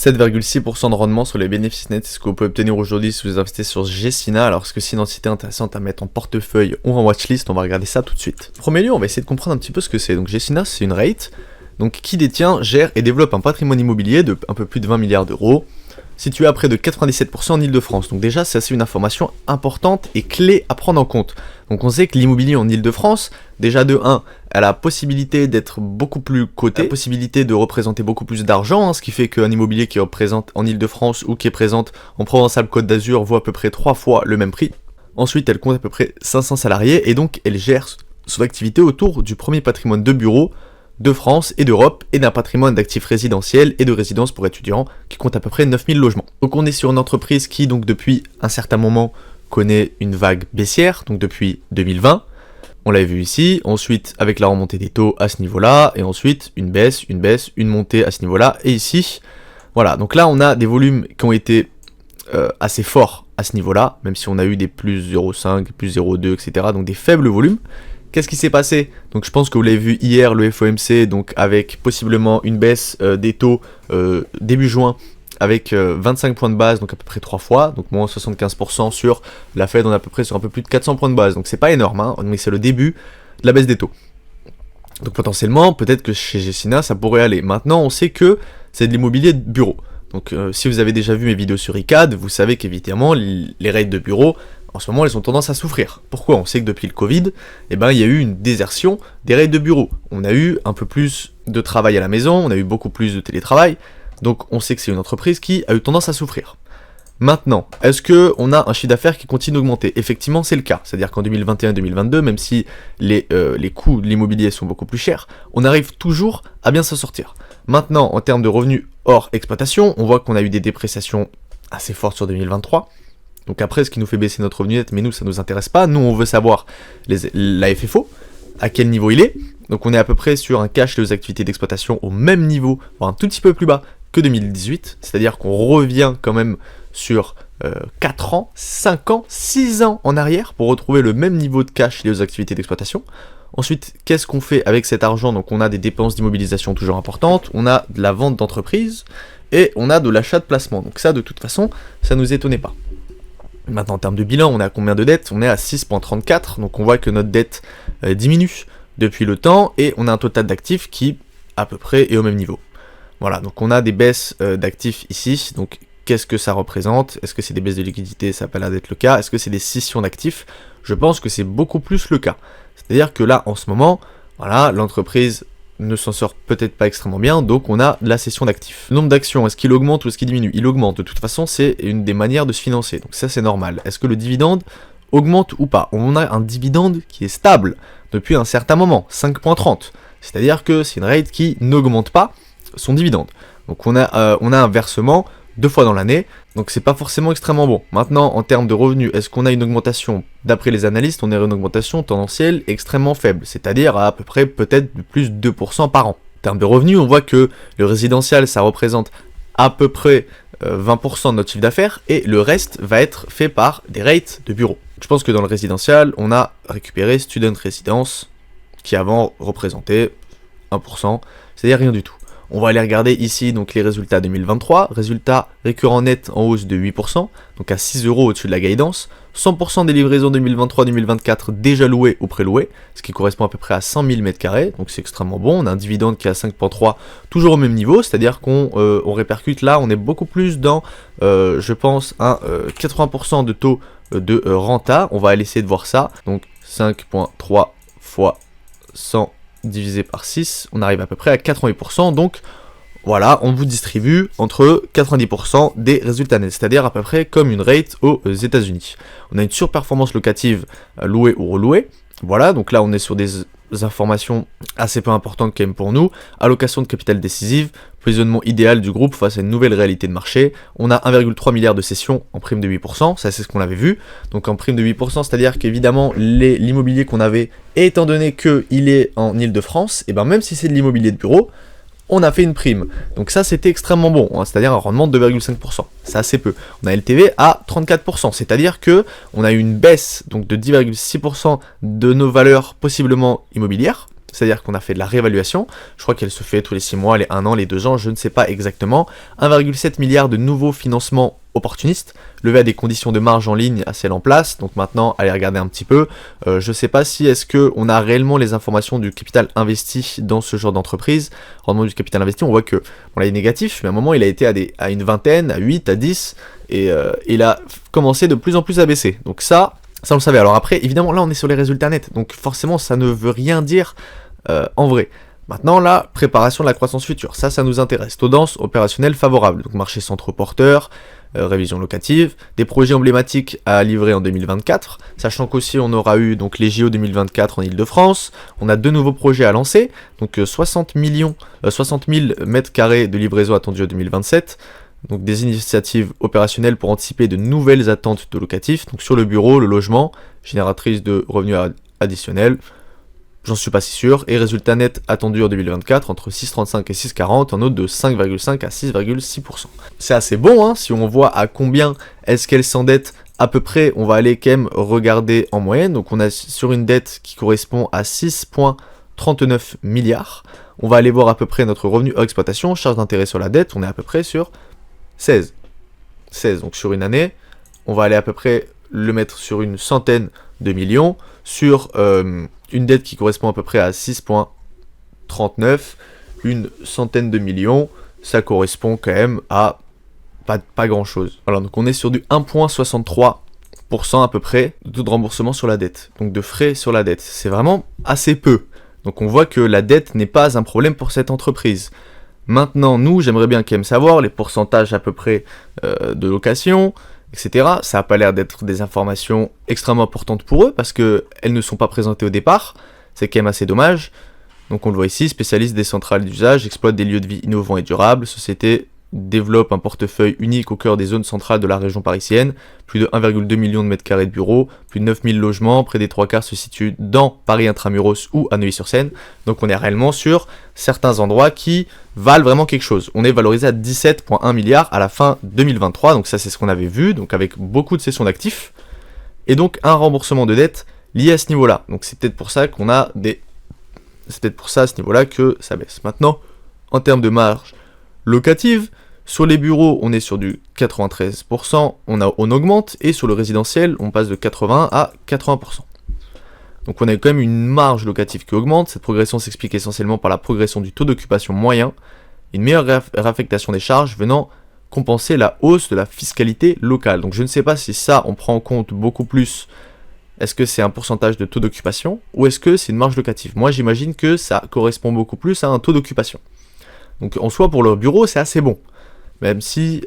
7,6% de rendement sur les bénéfices nets, c'est ce que vous pouvez obtenir aujourd'hui si vous investissez sur Gecina. Alors, est-ce que c'est une entité intéressante à mettre en portefeuille ou en watchlist? On va regarder ça tout de suite. En premier lieu, on va essayer de comprendre un petit peu ce que c'est. Donc Gecina, c'est une REIT donc, qui détient, gère et développe un patrimoine immobilier de un peu plus de 20 milliards d'euros, situé à près de 97% en Ile-de-France. Donc déjà, c'est une information importante et clé à prendre en compte. Donc on sait que l'immobilier en Ile-de-France, déjà de 1, a la possibilité d'être beaucoup plus coté, la possibilité de représenter beaucoup plus d'argent, ce qui fait qu'un immobilier qui représente en Ile-de-France ou qui est présente en Provence-Alpes-Côte d'Azur vaut à peu près 3 fois le même prix. Ensuite, elle compte à peu près 500 salariés et donc elle gère son activité autour du premier patrimoine de bureaux de France et d'Europe et d'un patrimoine d'actifs résidentiels et de résidences pour étudiants qui compte à peu près 9000 logements. Donc on est sur une entreprise qui donc depuis un certain moment connaît une vague baissière, donc depuis 2020, on l'avait vu ici, ensuite avec la remontée des taux à ce niveau-là, et ensuite une baisse, une montée à ce niveau-là, et ici, voilà, donc là on a des volumes qui ont été assez forts à ce niveau-là, même si on a eu des plus 0,5, plus 0,2, etc., donc des faibles volumes. Qu'est-ce qui s'est passé? Donc je pense que vous l'avez vu hier, le FOMC, donc avec possiblement une baisse des taux début juin, avec 25 points de base, donc à peu près 3 fois, donc moins 75% sur la Fed, on est à peu près sur un peu plus de 400 points de base, donc c'est pas énorme, mais c'est le début de la baisse des taux. Donc potentiellement, peut-être que chez Gecina, ça pourrait aller. Maintenant, on sait que c'est de l'immobilier de bureau. Donc si vous avez déjà vu mes vidéos sur ICAD, vous savez qu'évidemment, les rates de bureau, en ce moment, elles ont tendance à souffrir. Pourquoi? On sait que depuis le Covid, il y a eu une désertion des rates de bureau. On a eu un peu plus de travail à la maison, on a eu beaucoup plus de télétravail, donc on sait que c'est une entreprise qui a eu tendance à souffrir. Maintenant, est-ce qu'on a un chiffre d'affaires qui continue d'augmenter? Effectivement, c'est le cas. C'est-à-dire qu'en 2021 et 2022, même si les coûts de l'immobilier sont beaucoup plus chers, on arrive toujours à bien s'en sortir. Maintenant, en termes de revenus hors exploitation, on voit qu'on a eu des dépréciations assez fortes sur 2023. Donc après, ce qui nous fait baisser notre revenu net, mais nous, ça ne nous intéresse pas. Nous, on veut savoir la FFO, à quel niveau il est. Donc on est à peu près sur un cash des activités d'exploitation au même niveau, voire un tout petit peu plus bas que 2018. C'est-à-dire qu'on revient quand même sur 4 ans, 5 ans, 6 ans en arrière pour retrouver le même niveau de cash lié aux activités d'exploitation. Ensuite, qu'est-ce qu'on fait avec cet argent? Donc on a des dépenses d'immobilisation toujours importantes, on a de la vente d'entreprise et on a de l'achat de placement. Donc ça, de toute façon, ça ne nous étonnait pas. Maintenant, en termes de bilan, on est à combien de dettes? On est à 6,34, donc on voit que notre dette diminue depuis le temps, et on a un total d'actifs qui, à peu près, est au même niveau. Voilà, donc on a des baisses d'actifs ici, donc qu'est-ce que ça représente? Est-ce que c'est des baisses de liquidité? Ça n'a pas l'air d'être le cas. Est-ce que c'est des scissions d'actifs? Je pense que c'est beaucoup plus le cas. C'est-à-dire que là, en ce moment, voilà, l'entreprise ne s'en sort peut-être pas extrêmement bien, donc on a de la cession d'actifs. Le nombre d'actions, est-ce qu'il augmente ou est-ce qu'il diminue? Il augmente, de toute façon c'est une des manières de se financer, donc ça c'est normal. Est-ce que le dividende augmente ou pas? On a un dividende qui est stable depuis un certain moment, 5,30, c'est-à-dire que c'est une rate qui n'augmente pas son dividende. Donc on a un versement 2 fois dans l'année, donc c'est pas forcément extrêmement bon. Maintenant, en termes de revenus, est-ce qu'on a une augmentation? D'après les analystes, on est une augmentation tendancielle extrêmement faible, c'est-à-dire à peu près peut-être de plus de 2% par an. En termes de revenus, on voit que le résidentiel, ça représente à peu près 20% de notre chiffre d'affaires, et le reste va être fait par des rates de bureaux. Je pense que dans le résidentiel, on a récupéré Student Residence, qui avant représentait 1%, c'est-à-dire rien du tout. On va aller regarder ici donc les résultats 2023, résultats récurrents nets en hausse de 8%, donc à 6 € au-dessus de la guidance, 100% des livraisons 2023-2024 déjà louées ou prélouées, ce qui correspond à peu près à 100 000 m², donc c'est extrêmement bon. On a un dividende qui est à 5,3, toujours au même niveau, c'est-à-dire qu'on répercute là, on est beaucoup plus dans, je pense, un 80% de taux de renta. On va essayer de voir ça, donc 5,3 fois 100 divisé par 6, on arrive à peu près à 88%, donc voilà, on vous distribue entre 90% des résultats nets, c'est-à-dire à peu près comme une rate aux États-Unis. On a une surperformance locative louée ou relouée, voilà, donc là on est sur des informations assez peu importantes quand même pour nous. Allocation de capital décisive, positionnement idéal du groupe face à une nouvelle réalité de marché. On a 1,3 milliard de cessions en prime de 8%, ça c'est ce qu'on avait vu. Donc en prime de 8%, c'est-à-dire qu'évidemment l'immobilier qu'on avait, étant donné qu'il est en Ile-de-France, et ben même si c'est de l'immobilier de bureau, on a fait une prime. Donc ça c'était extrêmement bon, c'est-à-dire un rendement de 2,5%. C'est assez peu. On a LTV à 34%, c'est-à-dire que on a eu une baisse donc de 10,6% de nos valeurs possiblement immobilières. c'est-à-dire qu'on a fait de la réévaluation, je crois qu'elle se fait tous les 6 mois, les 1 an, les 2 ans, je ne sais pas exactement, 1,7 milliard de nouveaux financements opportunistes, levés à des conditions de marge en ligne à celles en place, donc maintenant, allez regarder un petit peu, je ne sais pas si est-ce qu'on a réellement les informations du capital investi dans ce genre d'entreprise, rendement du capital investi, on voit que, bon là il est négatif, mais à un moment il a été à une vingtaine, à 8, à 10, et il a commencé de plus en plus à baisser, donc ça on le savait. Alors après, évidemment, là on est sur les résultats nets, donc forcément ça ne veut rien dire en vrai. Maintenant, la préparation de la croissance future, ça nous intéresse. Taux dense opérationnel favorable, donc marché centre porteur, révision locative, des projets emblématiques à livrer en 2024, sachant qu'aussi on aura eu donc les JO 2024 en Ile-de-France, on a 2 nouveaux projets à lancer, donc 60 000 mètres carrés de livraison attendus en 2027, donc des initiatives opérationnelles pour anticiper de nouvelles attentes de locatifs, donc sur le bureau, le logement, génératrice de revenus additionnels, j'en suis pas si sûr, et résultat net attendu en 2024 entre 6,35 et 6,40 en hausse de 5,5 à 6,6%. C'est assez bon, hein, si on voit à combien est-ce qu'elle s'endette à peu près, on va aller quand même regarder en moyenne, donc on a sur une dette qui correspond à 6,39 milliards, on va aller voir à peu près notre revenu hors exploitation, charge d'intérêt sur la dette, on est à peu près sur 16, donc sur une année, on va aller à peu près le mettre sur une centaine de millions, sur une dette qui correspond à peu près à 6,39, une centaine de millions, ça correspond quand même à pas grand chose. Alors donc on est sur du 1,63% à peu près de taux de remboursement sur la dette, donc de frais sur la dette, c'est vraiment assez peu. Donc on voit que la dette n'est pas un problème pour cette entreprise. Maintenant, nous, j'aimerais bien quand même savoir les pourcentages à peu près de location, etc. Ça n'a pas l'air d'être des informations extrêmement importantes pour eux, parce qu'elles ne sont pas présentées au départ, c'est quand même assez dommage. Donc on le voit ici, spécialiste des centrales d'usage, exploite des lieux de vie innovants et durables, société développe un portefeuille unique au cœur des zones centrales de la région parisienne, plus de 1,2 million de mètres carrés de bureaux, plus de 9000 logements, près des 3/4 se situent dans Paris Intramuros ou à Neuilly-sur-Seine, donc on est réellement sur certains endroits qui valent vraiment quelque chose. On est valorisé à 17,1 milliards à la fin 2023, donc ça c'est ce qu'on avait vu, donc avec beaucoup de cessions d'actifs, et donc un remboursement de dette lié à ce niveau-là, donc c'est peut-être pour ça qu'on a des... C'est peut-être pour ça à ce niveau-là que ça baisse. Maintenant, en termes de marge locative, sur les bureaux, on est sur du 93%, on augmente, et sur le résidentiel, on passe de 81 à 80%. Donc on a quand même une marge locative qui augmente, cette progression s'explique essentiellement par la progression du taux d'occupation moyen, une meilleure réaffectation des charges venant compenser la hausse de la fiscalité locale. Donc je ne sais pas si ça, on prend en compte beaucoup plus, est-ce que c'est un pourcentage de taux d'occupation, ou est-ce que c'est une marge locative. Moi j'imagine que ça correspond beaucoup plus à un taux d'occupation. Donc en soi pour leur bureau c'est assez bon. Même si,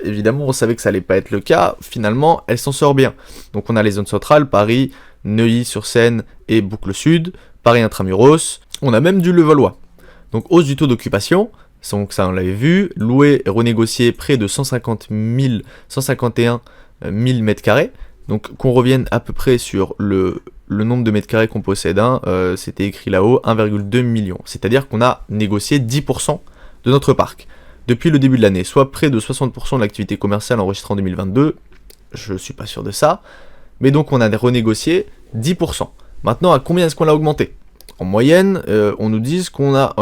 évidemment, on savait que ça allait pas être le cas, finalement, elle s'en sort bien. Donc on a les zones centrales, Paris, Neuilly-sur-Seine et Boucle Sud, Paris Intramuros, on a même du Levallois. Donc hausse du taux d'occupation, donc ça on l'avait vu, loué et renégocié près de 151 000 mètres carrés, donc qu'on revienne à peu près sur le nombre de mètres carrés qu'on possède, hein, c'était écrit là-haut, 1,2 million. C'est-à-dire qu'on a négocié 10% de notre parc. Depuis le début de l'année, soit près de 60% de l'activité commerciale enregistrée en 2022, je suis pas sûr de ça, mais donc on a renégocié 10%. Maintenant, à combien est-ce qu'on l'a augmenté ? En moyenne, on nous dit qu'on a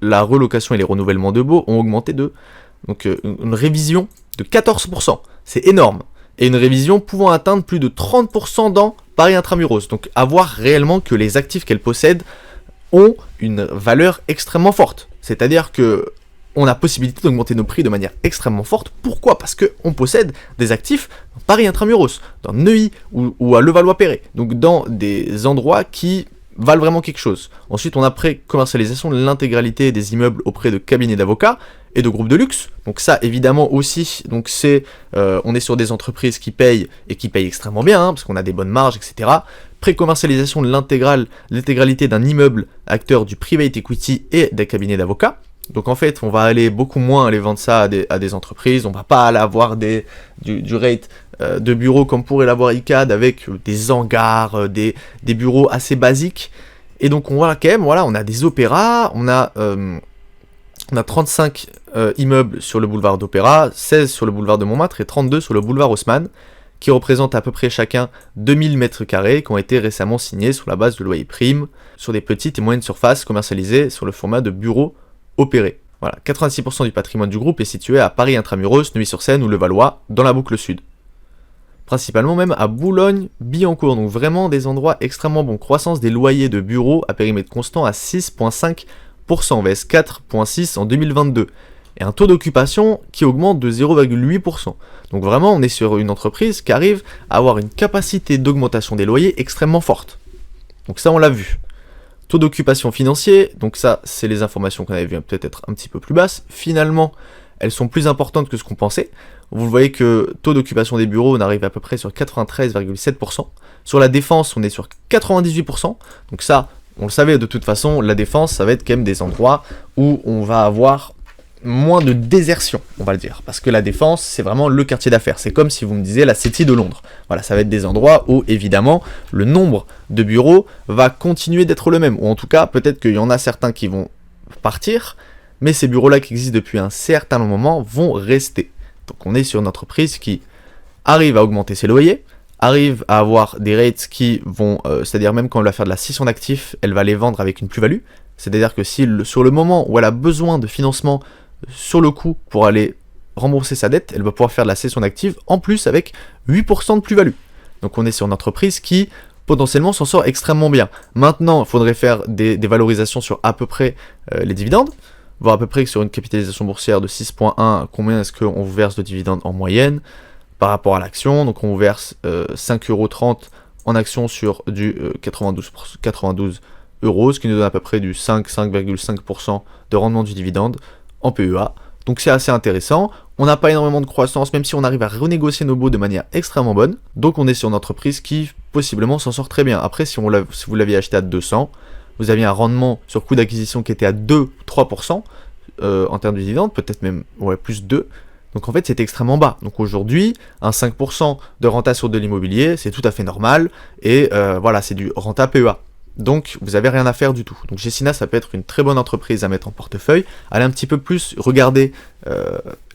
la relocation et les renouvellements de baux ont augmenté de donc une révision de 14%, c'est énorme, et une révision pouvant atteindre plus de 30% dans Paris Intramuros, donc à voir réellement que les actifs qu'elle possède ont une valeur extrêmement forte, c'est-à-dire que on a possibilité d'augmenter nos prix de manière extrêmement forte. Pourquoi ? Parce qu'on possède des actifs dans Paris Intramuros, dans Neuilly ou à Levallois-Perret. Donc dans des endroits qui valent vraiment quelque chose. Ensuite, on a pré-commercialisation de l'intégralité des immeubles auprès de cabinets d'avocats et de groupes de luxe. Donc ça, évidemment aussi, donc c'est, on est sur des entreprises qui payent et qui payent extrêmement bien, hein, parce qu'on a des bonnes marges, etc. Pré-commercialisation de l'intégralité d'un immeuble acteur du private equity et des cabinets d'avocats. Donc en fait, on va aller beaucoup moins aller vendre ça à des entreprises, on va pas aller avoir du rate de bureaux comme pourrait l'avoir ICAD avec des hangars, des bureaux assez basiques. Et donc on voit quand même, voilà, on a des opéras, on a 35 immeubles sur le boulevard d'Opéra, 16 sur le boulevard de Montmartre et 32 sur le boulevard Haussmann, qui représentent à peu près chacun 2000 m² qui ont été récemment signés sur la base de loyer prime, sur des petites et moyennes surfaces commercialisées sur le format de bureau opéré. Voilà, 86% du patrimoine du groupe est situé à Paris Intramuros, Neuilly-sur-Seine ou Levallois, dans la boucle sud. Principalement même à Boulogne-Billancourt, donc vraiment des endroits extrêmement bons. Croissance des loyers de bureaux à périmètre constant à 6,5% vs 4,6% en 2022. Et un taux d'occupation qui augmente de 0,8%. Donc vraiment, on est sur une entreprise qui arrive à avoir une capacité d'augmentation des loyers extrêmement forte. Donc ça, on l'a vu. Taux d'occupation financier, donc ça, c'est les informations qu'on avait vues peut-être un petit peu plus basses. Finalement, elles sont plus importantes que ce qu'on pensait. Vous voyez que taux d'occupation des bureaux, on arrive à peu près sur 93,7%. Sur la défense, on est sur 98%. Donc ça, on le savait de toute façon, la défense, ça va être quand même des endroits où on va avoir moins de désertion, on va le dire. Parce que la défense, c'est vraiment le quartier d'affaires. C'est comme si vous me disiez la City de Londres. Voilà, ça va être des endroits où, évidemment, le nombre de bureaux va continuer d'être le même. Ou en tout cas, peut-être qu'il y en a certains qui vont partir, mais ces bureaux-là qui existent depuis un certain moment vont rester. Donc on est sur une entreprise qui arrive à augmenter ses loyers, arrive à avoir des rates qui vont, c'est-à-dire même quand elle va faire de la cession d'actifs, elle va les vendre avec une plus-value. C'est-à-dire que si sur le moment où elle a besoin de financement sur le coup pour aller rembourser sa dette, elle va pouvoir faire de la cession d'actifs en plus avec 8% de plus-value. Donc on est sur une entreprise qui potentiellement s'en sort extrêmement bien. Maintenant, il faudrait faire des valorisations sur à peu près les dividendes, voir à peu près que sur une capitalisation boursière de 6,1, combien est-ce qu'on vous verse de dividendes en moyenne par rapport à l'action. Donc on vous verse 5,30€ en action sur du 92 euros, ce qui nous donne à peu près du 5,5% de rendement du dividende en PEA. Donc c'est assez intéressant. On n'a pas énormément de croissance, même si on arrive à renégocier nos baux de manière extrêmement bonne. Donc on est sur une entreprise qui possiblement s'en sort très bien. Après, si vous l'aviez acheté à 200, vous aviez un rendement sur coût d'acquisition qui était à 2-3% en termes de dividendes, peut-être même plus 2%. Donc en fait, c'est extrêmement bas. Donc aujourd'hui, un 5% de renta sur de l'immobilier, c'est tout à fait normal. Et voilà, c'est du renta PEA. Donc vous n'avez rien à faire du tout. Donc Gecina, ça peut être une très bonne entreprise à mettre en portefeuille. Allez un petit peu plus regarder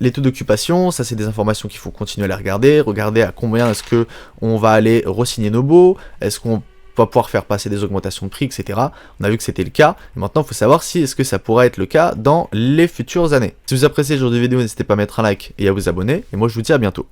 les taux d'occupation. Ça, c'est des informations qu'il faut continuer à les regarder. Regardez à combien est-ce que on va aller re-signer nos baux. Est-ce qu'on va pouvoir faire passer des augmentations de prix, etc. On a vu que c'était le cas. Et maintenant, il faut savoir si est-ce que ça pourra être le cas dans les futures années. Si vous appréciez ce genre de vidéo, n'hésitez pas à mettre un like et à vous abonner. Et moi, je vous dis à bientôt.